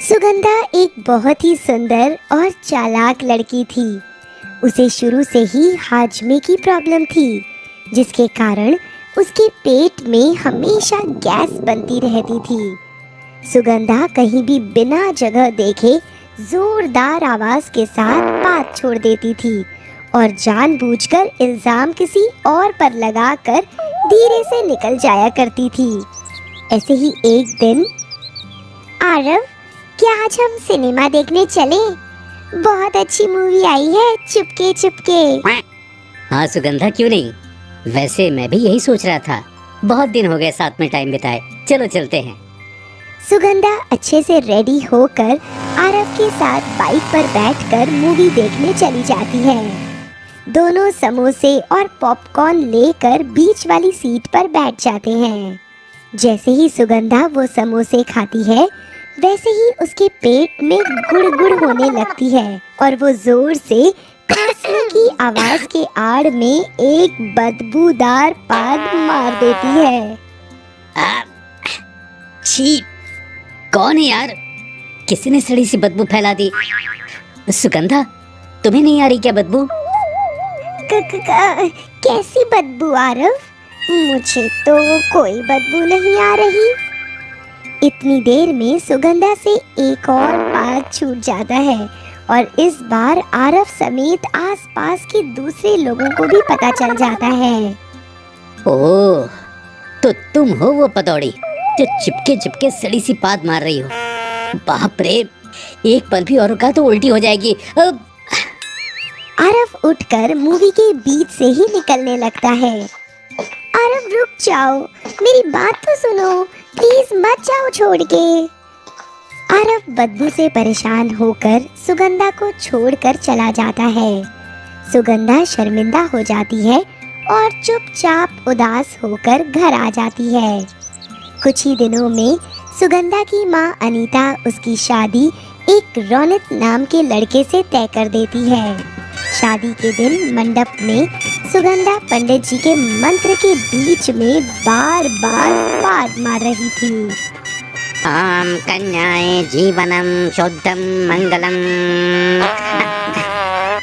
सुगंधा एक बहुत ही सुंदर और चालाक लड़की थी। उसे शुरू से ही हाजमे की प्रॉब्लम थी, जिसके कारण उसके पेट में हमेशा गैस बनती रहती थी। सुगंधा कहीं भी बिना जगह देखे जोरदार आवाज के साथ बात छोड़ देती थी और जानबूझकर इल्जाम किसी और पर लगाकर धीरे से निकल जाया करती थी। ऐसे ही एक दिन, आरव, क्या आज हम सिनेमा देखने चले? बहुत अच्छी मूवी आई है, चुपके चुपके। हाँ सुगंधा, क्यों नहीं। वैसे मैं भी यही सोच रहा था, बहुत दिन हो गए साथ में टाइम बिताए। चलो चलते हैं। सुगंधा अच्छे से रेडी होकर आरव के साथ बाइक पर बैठकर मूवी देखने चली जाती है। दोनों समोसे और पॉपकॉर्न लेकर बीच वाली सीट पर बैठ जाते हैं। जैसे ही सुगंधा वो समोसे खाती है, वैसे ही उसके पेट में गुड़-गुड़ होने लगती है और वो जोर से खांसने की आवाज के आड़ में एक बदबूदार पाद मार देती है। छी, कौन है यार? किसी ने सड़ी सी बदबू फैला दी। सुगंधा, तुम्हें नहीं आ रही क्या बदबू? कैसी बदबू आरव? मुझे तो कोई बदबू नहीं आ रही। इतनी देर में सुगंधा से एक और पाद छूट जाता है और इस बार आरव समेत आसपास के दूसरे लोगों को भी पता चल जाता है। ओह, तो तुम हो वो पतौड़ी जो चिपके चिपके सड़ी सी पाद मार रही हो। बाप रे, एक पल भी और रुका तो उल्टी हो जाएगी। आरव उठकर मूवी के बीच से ही निकलने लगता है। आरव, रुक जाओ, मेरी बात तो सुनो, प्लीज मत जाओ छोड़ के। आरव बदबू से परेशान होकर सुगंधा को छोड़कर चला जाता है। सुगंधा शर्मिंदा हो जाती है और चुपचाप उदास होकर घर आ जाती है। कुछ ही दिनों में सुगंधा की माँ अनीता उसकी शादी एक रौनक नाम के लड़के से तय कर देती है। शादी के दिन मंडप में सुगंधा पंडित जी के मंत्र के बीच में बार बार पाद मार रही थी। आम कन्याए जीवनम शुद्धम मंगलम।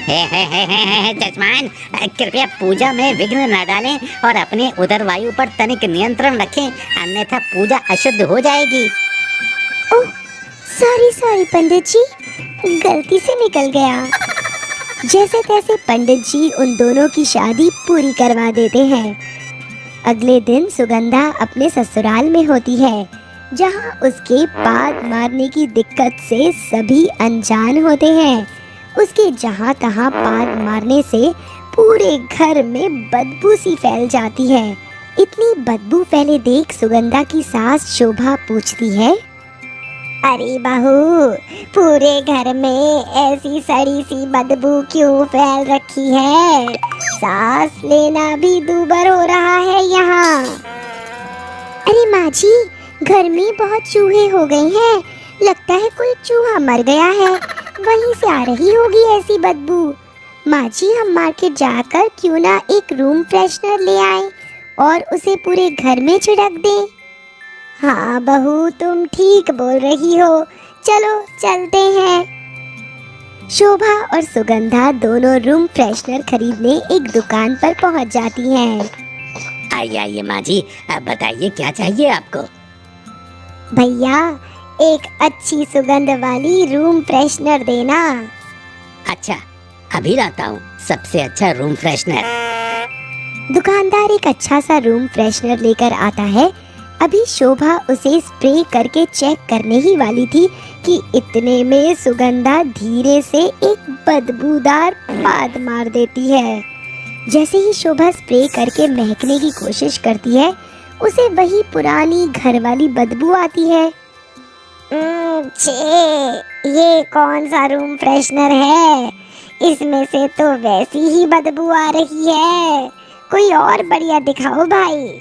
हे जजमान, कृपया पूजा में विघ्न न डालें और अपने उदर वायु पर तनिक नियंत्रण रखें, अन्यथा पूजा अशुद्ध हो जाएगी। ओह, सॉरी पंडित जी, गलती से निकल गया। जैसे तैसे पंडित जी उन दोनों की शादी पूरी करवा देते हैं। अगले दिन सुगंधा अपने ससुराल में होती है, जहां उसके पाद मारने की दिक्कत से सभी अनजान होते हैं। उसके जहां तहां पाद मारने से पूरे घर में बदबू सी फैल जाती है। इतनी बदबू फैले देख सुगंधा की सास शोभा पूछती है, अरे बहू, पूरे घर में ऐसी सड़ी सी बदबू क्यों फैल रखी है? सांस लेना भी दूभर हो रहा है यहाँ। अरे माँ जी, घर में बहुत चूहे हो गए हैं, लगता है कोई चूहा मर गया है, वहीं से आ रही होगी ऐसी बदबू। माँ जी, हम मार्केट जाकर क्यों ना एक रूम फ्रेशनर ले आए और उसे पूरे घर में छिड़क दें। हाँ बहू, तुम ठीक बोल रही हो, चलो चलते हैं। शोभा और सुगंधा दोनों रूम फ्रेशनर खरीदने एक दुकान पर पहुंच जाती हैं। आइए माँ जी, अब बताइए क्या चाहिए आपको? भैया, एक अच्छी सुगंध वाली रूम फ्रेशनर देना। अच्छा, अभी लाता हूँ सबसे अच्छा रूम फ्रेशनर। दुकानदार एक अच्छा सा रूम फ्रेशनर लेकर आता है। अभी शोभा उसे स्प्रे करके चेक करने ही वाली थी कि इतने में सुगंधा धीरे से एक बदबूदार पाद मार देती है। जैसे ही शोभा स्प्रे करके महकने की कोशिश करती है, उसे वही पुरानी घर वाली बदबू आती है। ये कौन सा रूम फ्रेशनर है? इसमें से तो वैसी ही बदबू आ रही है, कोई और बढ़िया दिखाओ भाई।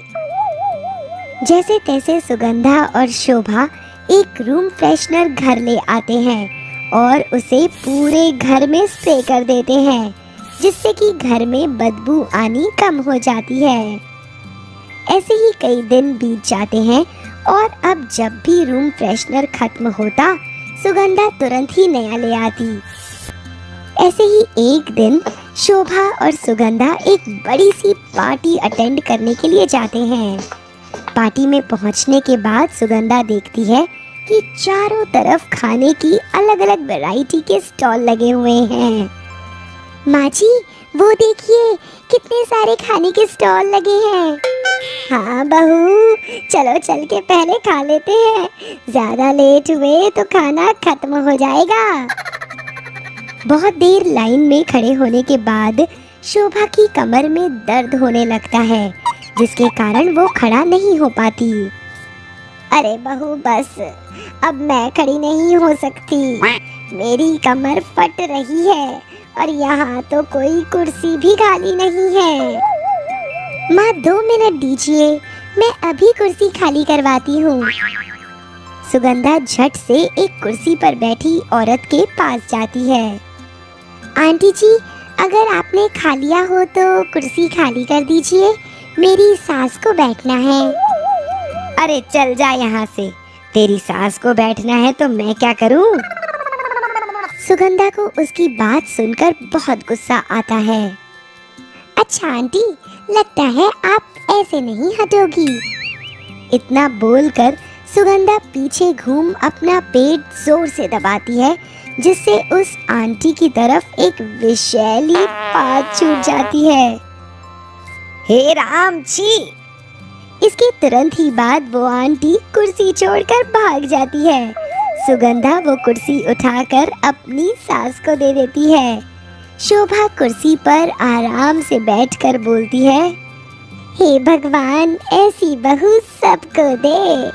जैसे तैसे सुगंधा और शोभा एक रूम फ्रेशनर घर ले आते हैं और उसे पूरे घर में स्प्रे कर देते हैं, जिससे कि घर में बदबू आनी कम हो जाती है। ऐसे ही कई दिन बीत जाते हैं और अब जब भी रूम फ्रेशनर खत्म होता, सुगंधा तुरंत ही नया ले आती। ऐसे ही एक दिन शोभा और सुगंधा एक बड़ी सी पार्टी अटेंड करने के लिए जाते हैं। पार्टी में पहुंचने के बाद सुगंधा देखती है कि चारों तरफ खाने की अलग अलग वैरायटी के स्टॉल लगे हुए हैं। माँ जी, वो देखिए कितने सारे खाने के स्टॉल लगे हैं। हाँ बहू, चलो चल के पहले खा लेते हैं, ज्यादा लेट हुए तो खाना खत्म हो जाएगा। बहुत देर लाइन में खड़े होने के बाद शोभा की कमर में दर्द होने लगता है, जिसके कारण वो खड़ा नहीं हो पाती। अरे बहू बस, अब मैं खड़ी नहीं हो सकती, मेरी कमर फट रही है और यहाँ तो कोई कुर्सी भी खाली नहीं है। माँ 2 मिनट दीजिए, मैं अभी कुर्सी खाली करवाती हूँ। सुगंधा झट से एक कुर्सी पर बैठी औरत के पास जाती है। आंटी जी, अगर आपने खा लिया हो तो कुर्सी खाली कर दीजिए, मेरी सास को बैठना है। अरे चल जा यहाँ से, तेरी सास को बैठना है तो मैं क्या करूँ? सुगंधा को उसकी बात सुनकर बहुत गुस्सा आता है। अच्छा आंटी, लगता है आप ऐसे नहीं हटोगी। इतना बोलकर सुगंधा पीछे घूम अपना पेट जोर से दबाती है, जिससे उस आंटी की तरफ एक विषैली बात छूट जाती है। हे राम जी! इसके तुरंत ही बाद वो आंटी कुर्सी छोड़कर भाग जाती है। सुगंधा वो कुर्सी उठाकर अपनी सास को दे देती है। शोभा कुर्सी पर आराम से बैठकर बोलती है, हे भगवान, ऐसी बहू सबको दे।